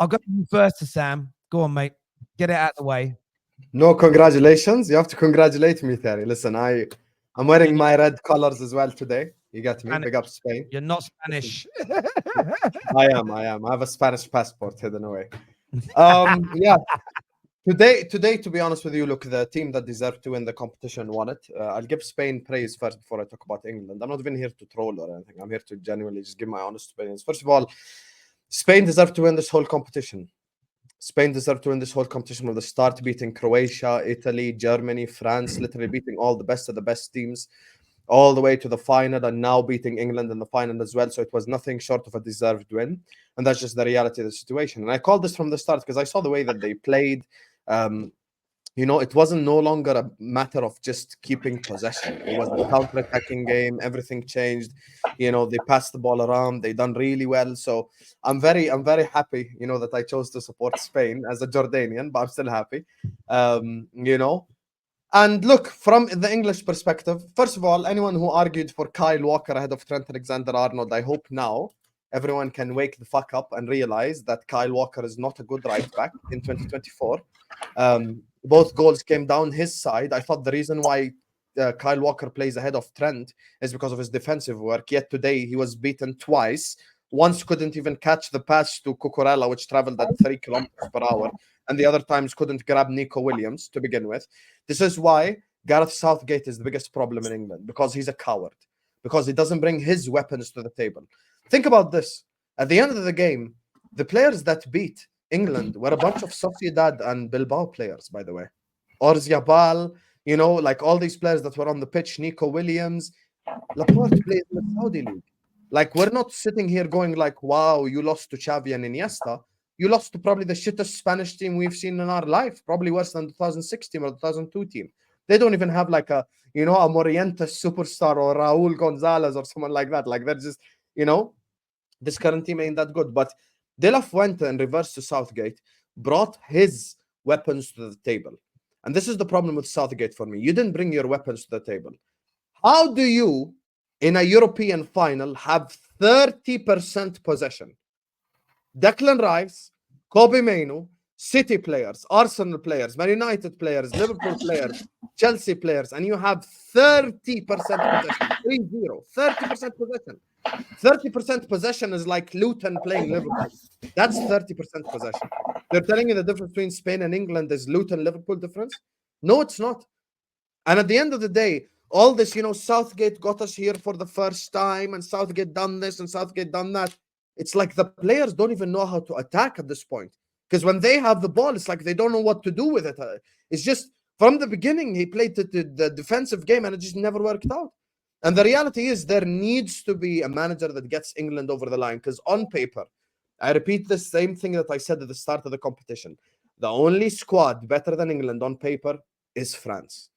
I'll go first to Sam. Go on, mate. Get it out of the way. No congratulations. You have to congratulate me, Terry. Listen, I'm wearing my red colors as well today. You got me. Big up Spain. You're not Spanish. I am. I have a Spanish passport hidden away. Yeah. Today, to be honest with you, look, the team that deserved to win the competition won it. I'll give Spain praise first before I talk about England. I'm not even here to troll or anything. I'm here to genuinely just give my honest opinions. First of all, Spain deserved to win this whole competition. Spain deserved to win this whole competition with the start beating Croatia, Italy, Germany, France, literally beating all the best of the best teams all the way to the final, and now beating England in the final as well. So it was nothing short of a deserved win. And that's just the reality of the situation. And I called this from the start because I saw the way that they played. It wasn't no longer a matter of just keeping possession. It was a counter-attacking game. Everything changed. They passed the ball around. They done really well. So I'm very happy, that I chose to support Spain as a Jordanian, but I'm still happy. And look, from the English perspective, first of all, anyone who argued for Kyle Walker ahead of Trent Alexander-Arnold, I hope now everyone can wake the fuck up and realize that Kyle Walker is not a good right back in 2024. Both goals came down his side. I thought the reason why Kyle Walker plays ahead of Trent is because of his defensive work. Yet today he was beaten twice. Once couldn't even catch the pass to Cucurella, which traveled at 3 kilometers per hour. And the other times couldn't grab Nico Williams to begin with. This is why Gareth Southgate is the biggest problem in England, because he's a coward, because he doesn't bring his weapons to the table. Think about this. At the end of the game, the players that beat England were a bunch of Sociedad and Bilbao players, by the way. Orzabal, like all these players that were on the pitch, Nico Williams. Laporte plays in the Saudi League. Like, we're not sitting here going like, wow, you lost to Xavi and Iniesta. You lost to probably the shittest Spanish team we've seen in our life, probably worse than the 2006 team or the 2002 team. They don't even have like a Morientes superstar or Raul Gonzalez or someone like that. Like, they're just, this current team ain't that good. But De La Fuente, in reverse to Southgate, brought his weapons to the table. And this is the problem with Southgate for me. You didn't bring your weapons to the table. How do you, in a European final, have 30% possession? Declan Rice, Kobe Mainoo, City players, Arsenal players, Man United players, Liverpool players, Chelsea players, and you have 30% possession. 30% possession. 30% possession is like Luton playing Liverpool. That's 30% possession. They're telling you the difference between Spain and England is Luton-Liverpool difference? No, it's not. And at the end of the day, all this, Southgate got us here for the first time, and Southgate done this and Southgate done that. It's like the players don't even know how to attack at this point. Because when they have the ball, it's like they don't know what to do with it. It's just, from the beginning, he played the defensive game, and it just never worked out. And the reality is there needs to be a manager that gets England over the line. Because on paper, I repeat the same thing that I said at the start of the competition. The only squad better than England on paper is France.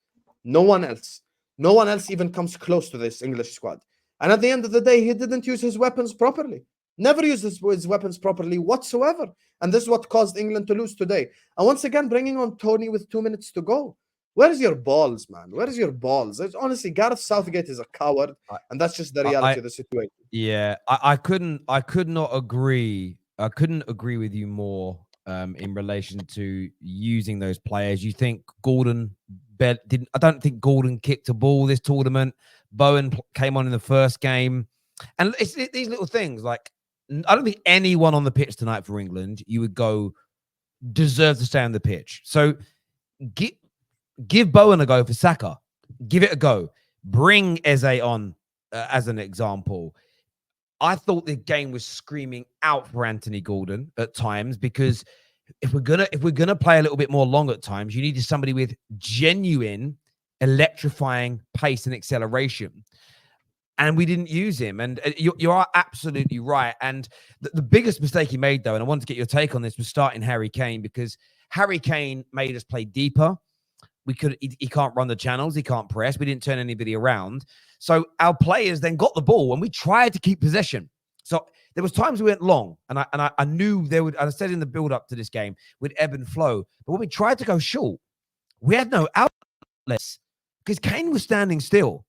No one else. No one else even comes close to this English squad. And at the end of the day, he didn't use his weapons properly. Never used his weapons properly whatsoever. And this is what caused England to lose today. And once again, bringing on Tony with 2 minutes to go. Where's your balls, man? Where's your balls? Honestly, Gareth Southgate is a coward, and that's just the reality of the situation. Yeah, I could not agree. I couldn't agree with you more in relation to using those players. You think Gordon didn't? I don't think Gordon kicked a ball this tournament. Bowen came on in the first game, and it's these little things. Like, I don't think anyone on the pitch tonight for England you would go deserve to stay on the pitch. So give Bowen a go for Saka. Give it a go. Bring Eze on as an example. I thought the game was screaming out for Anthony Gordon at times, because if we're gonna play a little bit more long at times, you needed somebody with genuine electrifying pace and acceleration. And we didn't use him. And you are absolutely right. And the biggest mistake he made, though, and I wanted to get your take on this, was starting Harry Kane, because Harry Kane made us play deeper. He can't run the channels. He can't press. We didn't turn anybody around. So our players then got the ball, and we tried to keep possession. So there was times we went long, and I knew there would. I said in the build up to this game, would ebb and flow. But when we tried to go short, we had no outlets because Kane was standing still.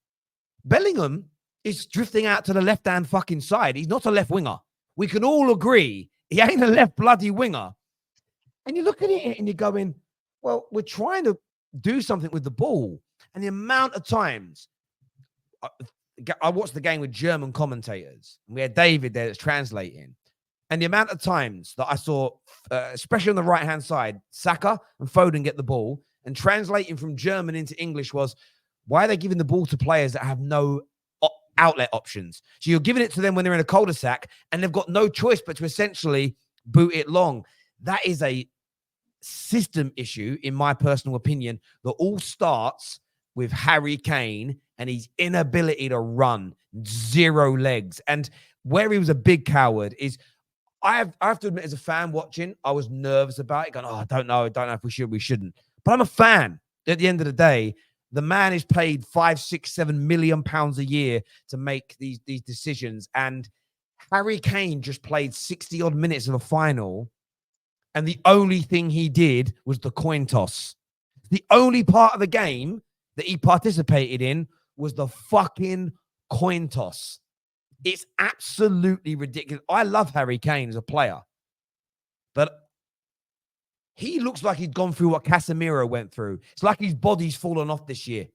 Bellingham is drifting out to the left hand fucking side. He's not a left winger. We can all agree He ain't a left bloody winger. And you look at it and you're going, well, we're trying to do something with the ball. And the amount of times I watched the game with German commentators. We had David there that's translating. And the amount of times that I saw, especially on the right-hand side, Saka and Foden get the ball, and translating from German into English was, why are they giving the ball to players that have no outlet options? So you're giving it to them when they're in a cul-de-sac, and they've got no choice but to essentially boot it long. That is a system issue, in my personal opinion, that all starts with Harry Kane and his inability to run, 0 legs. And where he was a big coward is, I have to admit, as a fan watching, I was nervous about it, going, I don't know if we should, we shouldn't. But I'm a fan. At the end of the day, the man is paid 5, 6, 7 million pounds a year to make these decisions. And Harry Kane just played 60 odd minutes of a final, and the only thing he did was the coin toss. The only part of the game that he participated in was the fucking coin toss. It's absolutely ridiculous. I love Harry Kane as a player, but he looks like he's gone through what Casemiro went through. It's like his body's fallen off this year.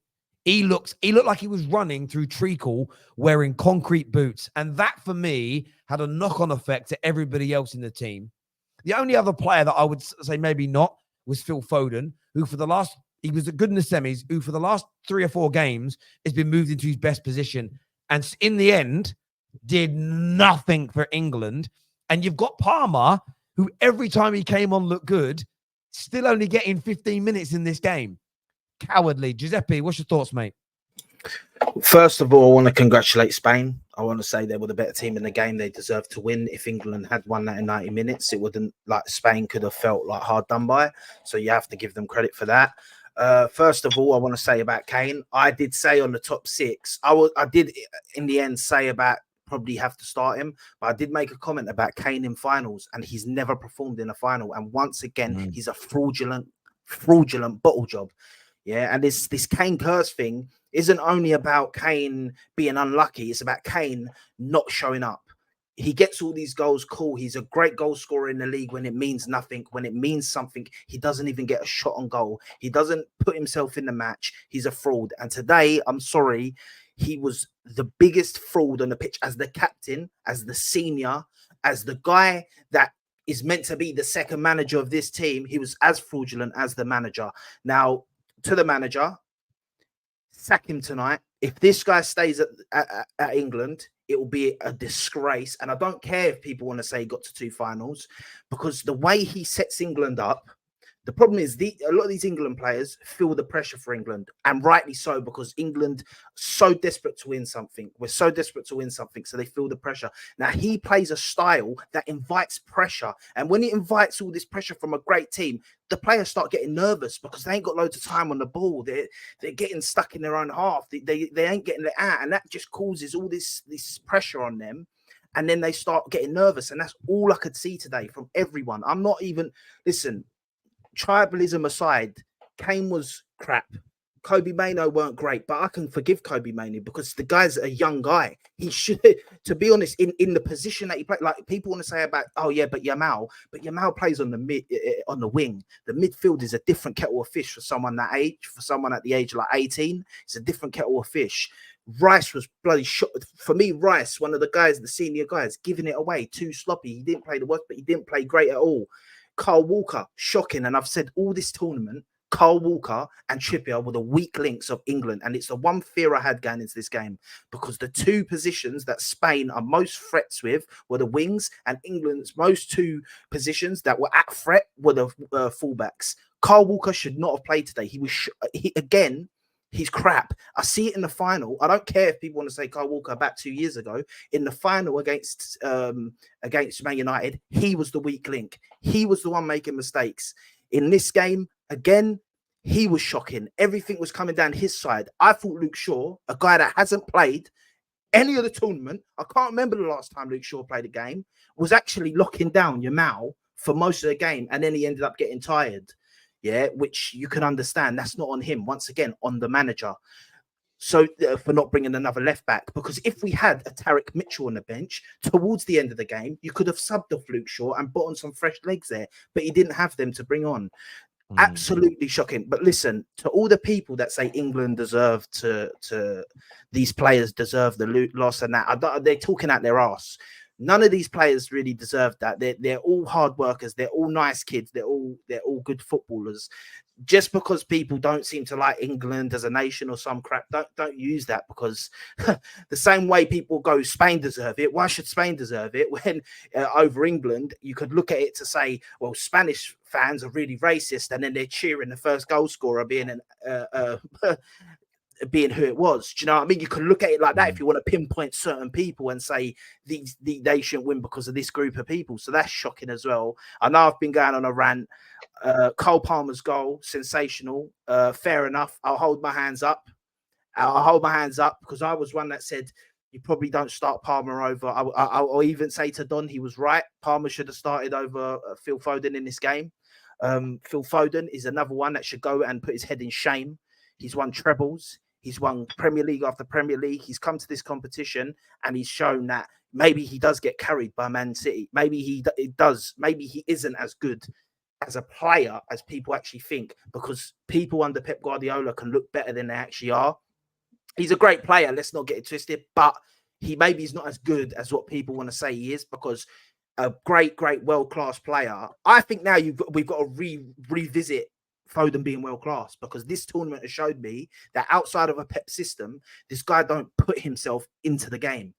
He looked like he was running through treacle wearing concrete boots. And that, for me, had a knock-on effect to everybody else in the team. The only other player that I would say maybe not was Phil Foden, who he was good in the semis, who for the last 3 or 4 games has been moved into his best position. And in the end, did nothing for England. And you've got Palmer, who every time he came on looked good, still only getting 15 minutes in this game. Cowardly. Giuseppe, what's your thoughts, mate? First of all, I want to congratulate Spain. I want to say they were the better team in the game. They deserved to win. If England had won that in 90 minutes, it wouldn't, like, Spain could have felt like hard done by. So you have to give them credit for that. First of all, I want to say about Kane. I did say on the top 6, I did in the end say about probably have to start him, but I did make a comment about Kane in finals, and he's never performed in a final. And once again, he's a fraudulent bottle job. Yeah, and this Kane curse thing isn't only about Kane being unlucky. It's about Kane not showing up. He gets all these goals, cool. He's a great goal scorer in the league when it means nothing. When it means something, he doesn't even get a shot on goal. He doesn't put himself in the match. He's a fraud. And today, I'm sorry, he was the biggest fraud on the pitch as the captain, as the senior, as the guy that is meant to be the second manager of this team. He was as fraudulent as the manager. Now, to the manager, sack him tonight. If this guy stays at England, it will be a disgrace. And I don't care if people want to say he got to 2 finals, because the way he sets England up, the problem is a lot of these England players feel the pressure for England, and rightly so, because England so desperate to win something. We're so desperate to win something, so they feel the pressure. Now, he plays a style that invites pressure, and when it invites all this pressure from a great team, the players start getting nervous because they ain't got loads of time on the ball. They're getting stuck in their own half. They ain't getting it out, and that just causes all this pressure on them. And then they start getting nervous, and that's all I could see today from everyone. I'm not even, listen, tribalism aside, Kane was crap. Kobe Mainoo weren't great, but I can forgive Kobe Mainoo because the guy's a young guy. He should, to be honest, in the position that he played, like people want to say about, oh yeah, but Yamal plays on the wing. The midfield is a different kettle of fish for someone that age, for someone at the age of like 18. It's a different kettle of fish. Rice was bloody shot. For me, Rice, one of the guys, the senior guys, giving it away, too sloppy. He didn't play the worst, but he didn't play great at all. Kyle Walker, shocking. And I've said all this tournament, Kyle Walker and Trippier were the weak links of England. And it's the one fear I had going into this game, because the 2 positions that Spain are most threats with were the wings, and England's most 2 positions that were at threat were the fullbacks. Kyle Walker should not have played today. He's crap. I see it in the final. I don't care if people want to say Kyle Walker about 2 years ago. In the final against Man United, he was the weak link. He was the one making mistakes. In this game, again, he was shocking. Everything was coming down his side. I thought Luke Shaw, a guy that hasn't played any of the tournament, I can't remember the last time Luke Shaw played a game, was actually locking down Yamal for most of the game, and then he ended up getting tired. Yeah, which you can understand. That's not on him. Once again, on the manager. So for not bringing another left back, because if we had a Tarek Mitchell on the bench towards the end of the game, you could have subbed off Luke Shaw and put on some fresh legs there, but he didn't have them to bring on. Absolutely shocking. But listen, to all the people that say England deserve to these players deserve the loss and that, they're talking out their ass. None of these players really deserve that. They're all hard workers. They're all nice kids. They're all good footballers. Just because people don't seem to like England as a nation or some crap, don't use that, because the same way people go, Spain deserve it. Why should Spain deserve it? When over England, you could look at it to say, well, Spanish fans are really racist, and then they're cheering the first goal scorer being being who it was. Do you know what I mean? You can look at it like that if you want to pinpoint certain people and say they shouldn't win because of this group of people. So that's shocking as well. I know I've been going on a rant. Cole Palmer's goal, sensational. Fair enough. I'll hold my hands up. Because I was one that said you probably don't start Palmer over. I'll even say to Don, he was right. Palmer should have started over Phil Foden in this game. Phil Foden is another one that should go and put his head in shame. He's won trebles. He's won Premier League after Premier League. He's come to this competition and he's shown that maybe he does get carried by Man City. Maybe he does. Maybe he isn't as good as a player as people actually think, because people under Pep Guardiola can look better than they actually are. He's a great player. Let's not get it twisted, but maybe he's not as good as what people want to say he is, because a great world-class player. I think now we've got to revisit Foden being world-class, because this tournament has showed me that outside of a Pep system, this guy don't put himself into the game.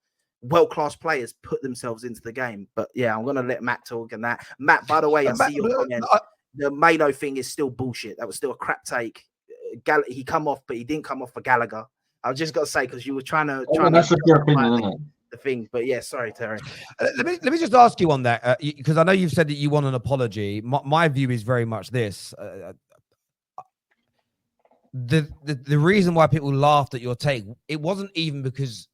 World-class players put themselves into the game. But yeah, I'm going to let Matt talk and that. Matt, by the way, I see your comment. The Mainoo thing is still bullshit. That was still a crap take. He come off, but he didn't come off for Gallagher. I've just got to say, because you were trying to that's just your opinion, isn't it? The thing. But yeah, sorry, Terry. Let me just ask you on that, because I know you've said that you want an apology. My view is very much this. The reason why people laughed at your take, it wasn't even because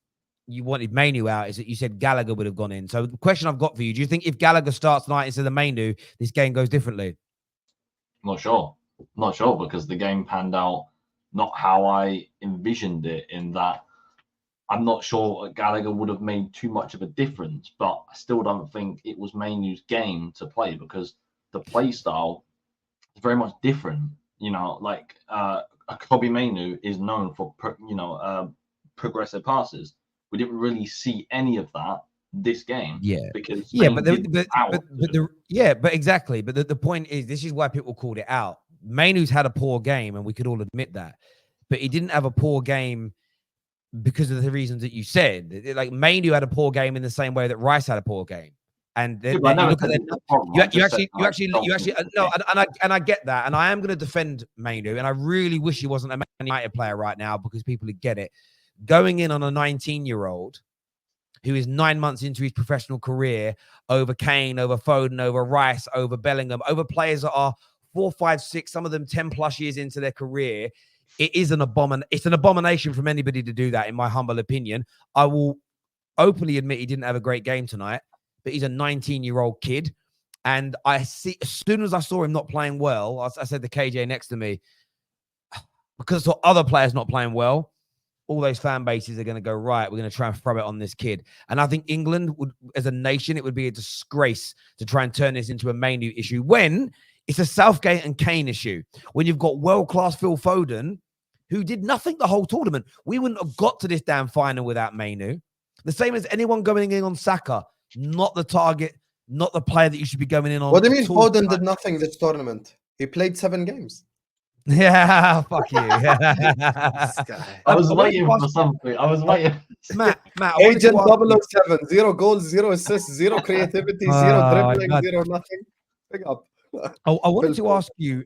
you wanted Mainoo out, is that you said Gallagher would have gone in. So the question I've got for you, do you think if Gallagher starts tonight instead of Mainoo, this game goes differently? Not sure, because the game panned out not how I envisioned it, in that I'm not sure Gallagher would have made too much of a difference, but I still don't think it was Mainoo's game to play, because the play style is very much different. You know, like Kobbie Mainoo is known for progressive passes. We didn't really see any of that this game. Yeah, because but exactly. But the point is, this is why people called it out. Mainoo's had a poor game, and we could all admit that. But he didn't have a poor game because of the reasons that you said. Like Mainoo had a poor game in the same way that Rice had a poor game. And then you look at and I get that, and I am going to defend Mainoo, and I really wish he wasn't a Man United player right now, because people would get it. Going in on a 19-year-old who is 9 months into his professional career over Kane, over Foden, over Rice, over Bellingham, over players that are 4, 5, 6, some of them 10+ years into their career, it's an abomination from anybody to do that, in my humble opinion. I will openly admit he didn't have a great game tonight, but he's a 19-year-old kid. And I see, as soon as I saw him not playing well, I said to KJ next to me, because I saw other players not playing well, all those fan bases are going to go, right, we're going to try and throw it on this kid. And I think England would, as a nation, it would be a disgrace to try and turn this into a Mainoo issue when it's a Southgate and Kane issue. When you've got world-class Phil Foden, who did nothing the whole tournament. We wouldn't have got to this damn final without Mainoo. The same as anyone going in on Saka, not the target, not the player that you should be going in on. What do you mean Foden did nothing this tournament? He played 7 games. Yeah, fuck you. I was waiting for something. I was waiting. Matt, Agent 007, 0 goals, 0 assists, 0 creativity, 0 dribbling, 0 nothing. Pick up. I wanted to ask you,